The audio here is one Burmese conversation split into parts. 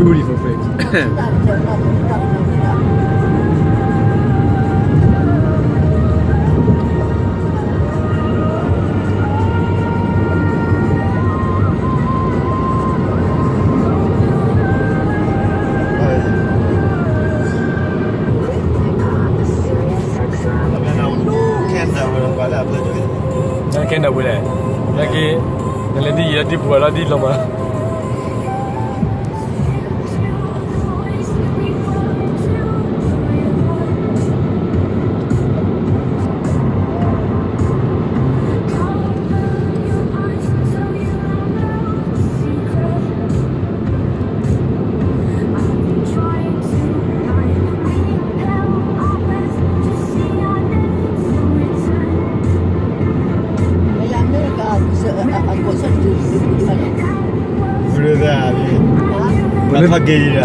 beautiful face นั่นแค่นับไปเลยนั่นแค่นั่นเลยที่ยัดที่บัวแล้วที่ลงมา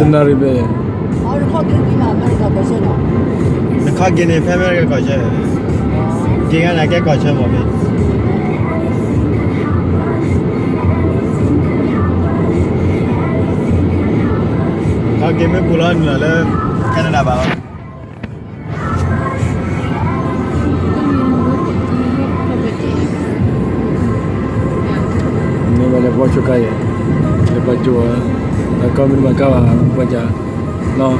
တနာရီပဲအော်ခေါက်ကြီးမှာမရတော့ဆိုတော့ခေါက်ကြီးနေဖဲဖဲကကောချက်ဒီကလည်းကဲကောချက်ပါပဲခေါက်ကြီးမပူလာနေလဲကနေဒါပါနေမလဲဘောချကရဲ့လေပတ်ကျော်ကောင်းမင်းမကောင်းပါကြာနော်